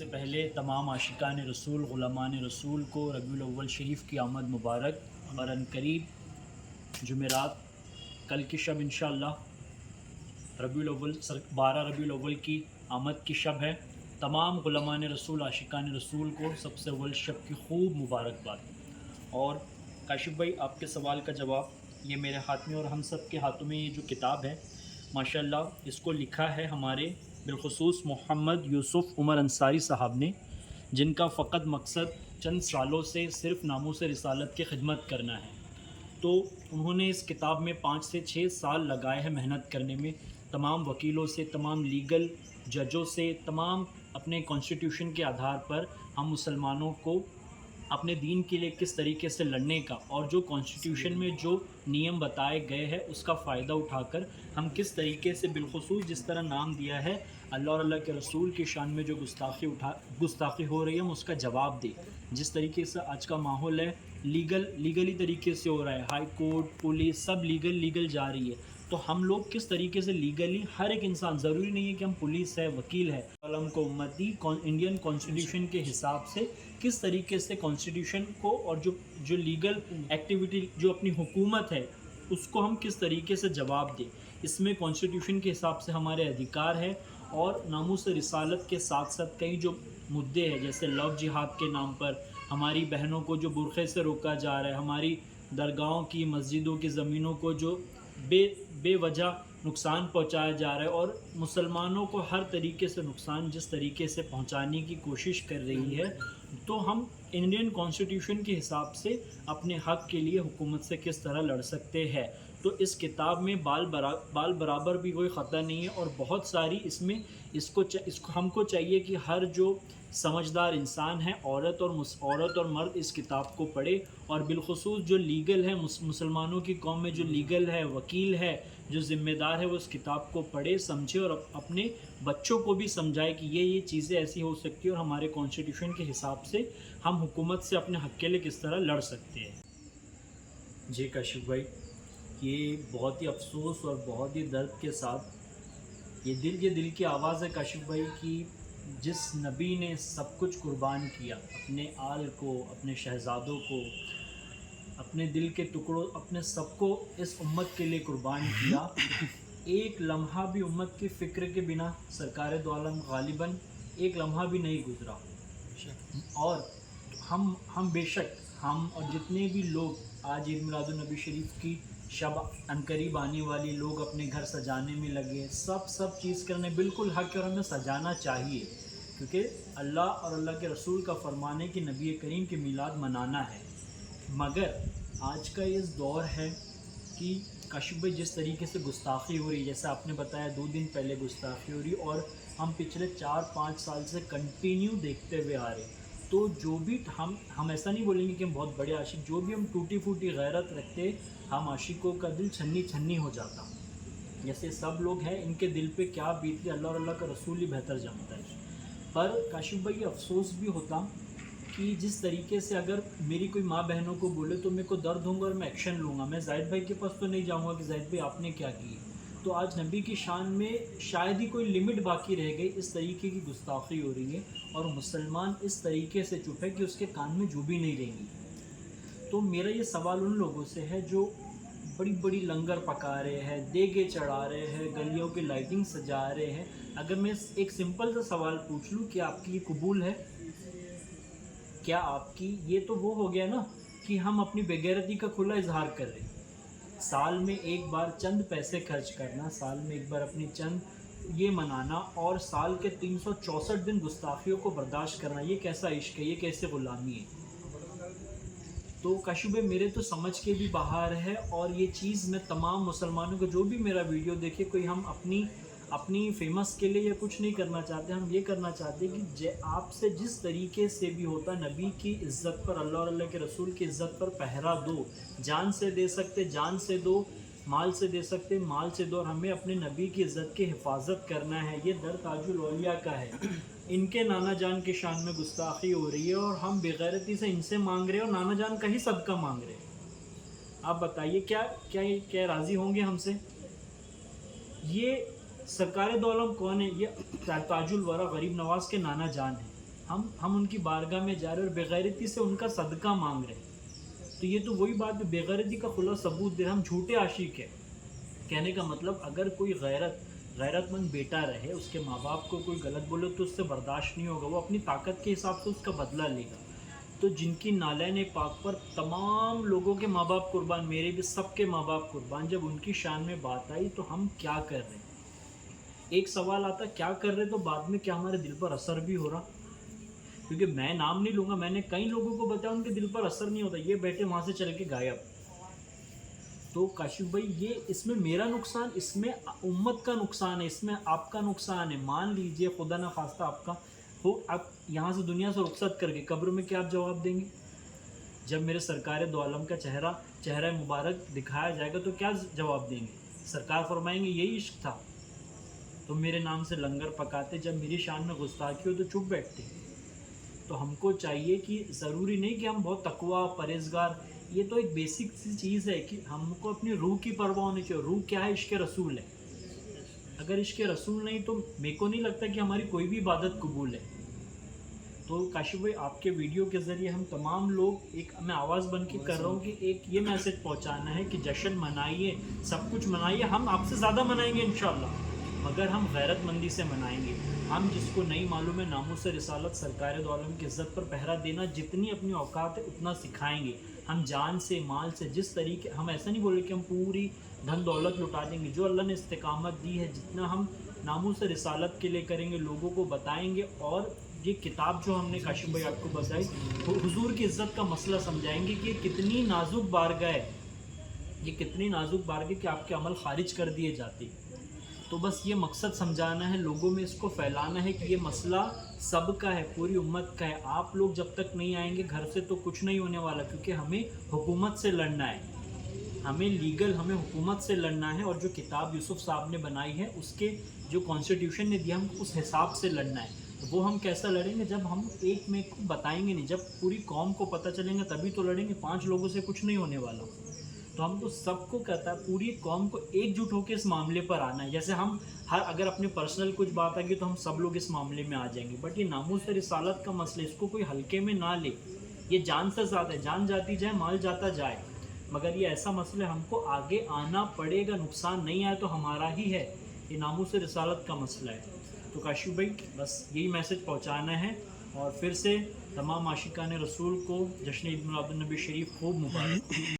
سے پہلے تمام عاشقان رسول غلامان رسول کو ربیع الاول شریف کی آمد مبارک، اور عنقریب جمعرات کل کی شب انشاءاللہ ربیع الاول 12 ربیع الاول کی آمد کی شب ہے۔ تمام غلامان رسول عاشقان رسول کو سب سے اول شب کی خوب مبارکباد۔ اور کاشف بھائی، آپ کے سوال کا جواب یہ میرے ہاتھ میں اور ہم سب کے ہاتھوں میں یہ جو کتاب ہے ماشاءاللہ اس کو لکھا ہے ہمارے بالخصوص محمد یوسف عمر انصاری صاحب نے، جن کا فقط مقصد چند سالوں سے صرف ناموس رسالت کی خدمت کرنا ہے۔ تو انہوں نے اس کتاب میں 5 سے 6 سال لگائے ہیں محنت کرنے میں، تمام وکیلوں سے، تمام لیگل ججوں سے، تمام اپنے کانسٹیٹیوشن کے آدھار پر ہم مسلمانوں کو اپنے دین کے لیے کس طریقے سے لڑنے کا، اور جو کانسٹیٹیوشن میں جو نیم بتائے گئے ہیں اس کا فائدہ اٹھا کر ہم کس طریقے سے، بالخصوص جس طرح نام دیا ہے اللہ اور اللہ کے رسول کی شان میں جو گستاخی ہو رہی ہے ہم اس کا جواب دیں۔ جس طریقے سے آج کا ماحول ہے لیگلی طریقے سے ہو رہا ہے، ہائی کورٹ، پولیس سب لیگل جا رہی ہے، تو ہم لوگ کس طریقے سے لیگلی، ہر ایک انسان، ضروری نہیں ہے کہ ہم پولیس ہے، وکیل ہے، عالم کو امتی انڈین کانسٹیٹیوشن کے حساب سے کس طریقے سے کانسٹیٹیوشن کو اور جو لیگل ایکٹیویٹی جو اپنی حکومت ہے اس کو ہم کس طریقے سے جواب دیں۔ اس میں کانسٹیٹیوشن کے حساب سے ہمارے ادھیکار ہے، اور ناموس رسالت کے ساتھ ساتھ کئی جو مدعے ہیں جیسے لو جہاد کے نام پر ہماری بہنوں کو جو برقعے سے روکا جا رہا ہے، ہماری درگاہوں کی، مسجدوں کی زمینوں کو جو بے وجہ نقصان پہنچایا جا رہا ہے، اور مسلمانوں کو ہر طریقے سے نقصان جس طریقے سے پہنچانے کی کوشش کر رہی ہے، تو ہم انڈین کانسٹیٹیوشن کے حساب سے اپنے حق کے لیے حکومت سے کس طرح لڑ سکتے ہیں۔ تو اس کتاب میں بال برابر بھی کوئی خطا نہیں ہے، اور بہت ساری اس میں اس کو ہم کو چاہیے کہ ہر جو سمجھدار انسان ہے، عورت اور مرد اس کتاب کو پڑھے، اور بالخصوص جو لیگل ہے، مسلمانوں کی قوم میں جو لیگل ہے، وکیل ہے، جو ذمہ دار ہے، وہ اس کتاب کو پڑھے، سمجھے، اور اپنے بچوں کو بھی سمجھائے کہ یہ چیزیں ایسی ہو سکتی ہیں، اور ہمارے کانسٹیٹیوشن کے حساب سے ہم حکومت سے اپنے حق کے لیے کس طرح لڑ سکتے ہیں۔ جی کاشف بھائی، یہ بہت ہی افسوس اور بہت ہی درد کے ساتھ یہ دل کی آواز ہے کاشف بھائی کہ جس نبی نے سب کچھ قربان کیا، اپنے آل کو، اپنے شہزادوں کو، اپنے دل کے ٹکڑوں، اپنے سب کو اس امت کے لیے قربان کیا، ایک لمحہ بھی امت کی فکر کے بنا سرکار دو عالم غالباً ایک لمحہ بھی نہیں گزرا۔ اور ہم بے شک ہم اور جتنے بھی لوگ آج عید میلاد النبی شریف کی شب عنقریب آنے والی لوگ اپنے گھر سجانے میں لگے، سب چیز کرنے بالکل حق ہے، اور ہمیں سجانا چاہیے، کیونکہ اللہ اور اللہ کے رسول کا فرمان ہے کہ نبی کریم کی میلاد منانا ہے۔ مگر آج کا اس دور ہے کہ کاشف بھائی جس طریقے سے گستاخی ہو رہی ہے، جیسے آپ نے بتایا 2 دن پہلے گستاخی ہو رہی، اور ہم پچھلے 4-5 سال سے کنٹینیو دیکھتے ہوئے آ رہے ہیں، تو جو بھی ہم ایسا نہیں بولیں گے کہ ہم بہت بڑے عاشق، جو بھی ہم ٹوٹی پھوٹی غیرت رکھتے، ہم عاشقوں کا دل چھنی ہو جاتا، جیسے سب لوگ ہیں ان کے دل پہ کیا بیتتی اللہ اور اللہ کا رسول ہی بہتر جانتا ہے۔ پر کاشف بھائی افسوس بھی ہوتا کہ جس طریقے سے اگر میری کوئی ماں بہنوں کو بولے تو میرے کو درد ہوں گا اور میں ایکشن لوں گا، میں زاہد بھائی کے پاس تو نہیں جاؤں گا کہ زاہد بھائی آپ نے کیا کی۔ تو آج نبی کی شان میں شاید ہی کوئی لمٹ باقی رہ گئی، اس طریقے کی گستاخی ہو رہی ہے، اور مسلمان اس طریقے سے چپ ہے کہ اس کے کان میں جو بھی نہیں رہیں گی۔ تو میرا یہ سوال ان لوگوں سے ہے جو بڑی لنگر پکا رہے ہیں، دیگے چڑھا رہے ہیں، گلیوں کی لائٹنگ سجا رہے ہیں، اگر میں ایک سمپل سا سوال پوچھ لوں کہ آپ کی یہ قبول ہے؟ کیا آپ کی یہ تو وہ ہو گیا نا کہ ہم اپنی بےغیرتی کا کھلا اظہار کر رہے ہیں، سال میں ایک بار چند پیسے خرچ کرنا، سال میں ایک بار اپنی چند یہ منانا، اور سال کے 364 دن گستاخیوں کو برداشت کرنا، یہ کیسا عشق ہے، یہ کیسے غلامی ہے؟ تو کاشف بھائی میرے تو سمجھ کے بھی باہر ہے، اور یہ چیز میں تمام مسلمانوں کو جو بھی میرا ویڈیو دیکھے، کوئی ہم اپنی فیمس کے لیے یا کچھ نہیں کرنا چاہتے، ہم یہ کرنا چاہتے کہ آپ سے جس طریقے سے بھی ہوتا نبی کی عزت پر، اللہ اور اللہ کے رسول کی عزت پر پہرا دو، جان سے دے سکتے جان سے دو، مال سے دے سکتے مال سے دو، اور ہمیں اپنے نبی کی عزت کی حفاظت کرنا ہے۔ یہ در تاج الاولیاء کا ہے، ان کے نانا جان کی شان میں گستاخی ہو رہی ہے، اور ہم بغیرتی سے ان سے مانگ رہے ہیں، اور نانا جان کا ہی صدقہ مانگ رہے ہیں۔ آپ بتائیے کیا راضی ہوں گے ہم سے؟ یہ سرکار دو عالم کون ہے؟ یہ تاج الورا غریب نواز کے نانا جان ہیں، ہم ان کی بارگاہ میں جا رہے اور بےغیرتی سے ان کا صدقہ مانگ رہے. تو یہ تو وہی بات بےغیرتی کا کھلا ثبوت دے رہے, ہم جھوٹے عاشق ہیں. کہنے کا مطلب اگر کوئی غیرت مند بیٹا رہے, اس کے ماں باپ کو کوئی غلط بولے تو اس سے برداشت نہیں ہوگا, وہ اپنی طاقت کے حساب سے اس کا بدلہ لے گا. تو جن کی نالین پاک پر تمام لوگوں کے ماں باپ قربان, میرے بھی سب کے ماں باپ قربان, جب ان کی شان میں بات آئی تو ہم کیا کر رہے ہیں؟ ایک سوال آتا کیا کر رہے, تو بعد میں کیا ہمارے دل پر اثر بھی ہو رہا؟ کیونکہ میں نام نہیں لوں گا, میں نے کئی لوگوں کو بتایا ان کے دل پر اثر نہیں ہوتا, یہ بیٹھے وہاں سے چل کے غائب. تو کاشف بھائی یہ اس میں میرا نقصان, اس میں امت کا نقصان ہے, اس میں آپ کا نقصان ہے. مان لیجئے خدا نہ خواستہ آپ کا ہو, آپ یہاں سے دنیا سے رخصت کر کے قبر میں کیا آپ جواب دیں گے؟ جب میرے سرکار دو عالم کا چہرہ مبارک دکھایا جائے گا تو کیا جواب دیں گے؟ سرکار فرمائیں گے یہی عشق تھا, تم میرے نام سے لنگر پکاتے, جب میری شان میں گستاخی ہو تو چپ بیٹھتے. تو ہم کو چاہیے کہ ضروری نہیں کہ ہم بہت تقویٰ پرہیزگار, یہ تو ایک بیسک سی چیز ہے کہ ہم کو اپنی روح کی پرواہ ہونی چاہیے. روح کیا ہے؟ عشق رسول ہے. اگر عشق رسول نہیں تو میرے کو نہیں لگتا کہ ہماری کوئی بھی عبادت قبول ہے. تو کاشف بھائی آپ کے ویڈیو کے ذریعے ہم تمام لوگ, ایک میں آواز بن کے کر رہا ہوں کہ ایک یہ میسج پہنچانا ہے کہ جشن منائیے, سب کچھ منائیے, ہم آپ سے زیادہ منائیں گے انشاءاللہ, مگر ہم غیرت مندی سے منائیں گے. ہم جس کو نہیں معلوم ہے ناموس رسالت سرکار دو عالم کی عزت پر پہرا دینا, جتنی اپنی اوقات ہے اتنا سکھائیں گے. ہم جان سے مال سے جس طریقے, ہم ایسا نہیں بولے کہ ہم پوری دھن دولت لٹا دیں گے, جو اللہ نے استقامت دی ہے جتنا ہم ناموس رسالت کے لیے کریں گے, لوگوں کو بتائیں گے. اور یہ کتاب جو ہم نے کاشف بھائی آپ کو بتائی, حضور کی عزت کا مسئلہ سمجھائیں گے کہ یہ کتنی نازک بارگاہ ہے, یہ کتنی نازک بارگاہ کہ آپ کے عمل خارج کر دیے جاتے. تو بس یہ مقصد سمجھانا ہے, لوگوں میں اس کو پھیلانا ہے کہ یہ مسئلہ سب کا ہے, پوری امت کا ہے. آپ لوگ جب تک نہیں آئیں گے گھر سے تو کچھ نہیں ہونے والا, کیونکہ ہمیں حکومت سے لڑنا ہے, ہمیں حکومت سے لڑنا ہے. اور جو کتاب یوسف صاحب نے بنائی ہے, اس کے جو کانسٹیٹیوشن نے دیا, ہم اس حساب سے لڑنا ہے. وہ ہم کیسا لڑیں گے؟ جب ہم ایک میں کو بتائیں گے نہیں, جب پوری قوم کو پتہ چلیں گے تبھی تو لڑیں گے. 5 لوگوں سے کچھ نہیں ہونے والا. تو ہم کو سب کو کہتا ہے پوری قوم کو ایک جٹ ہو کے اس معاملے پر آنا ہے. جیسے ہم اگر اپنے پرسنل کچھ بات آ گئی تو ہم سب لوگ اس معاملے میں آ جائیں گے, بٹ یہ ناموس رسالت کا مسئلہ, اس کو کوئی ہلکے میں نہ لے. یہ جان سے زیادہ ہے, جان جاتی جائے مال جاتا جائے, مگر یہ ایسا مسئلہ ہم کو آگے آنا پڑے گا. نقصان نہیں آئے تو ہمارا ہی ہے, یہ ناموس رسالت کا مسئلہ ہے. تو کاشف بھائی بس یہی میسج پہنچانا ہے. اور پھر سے تمام عاشقان رسول کو جشن عید میلاد النبی شریف خوب مبارک.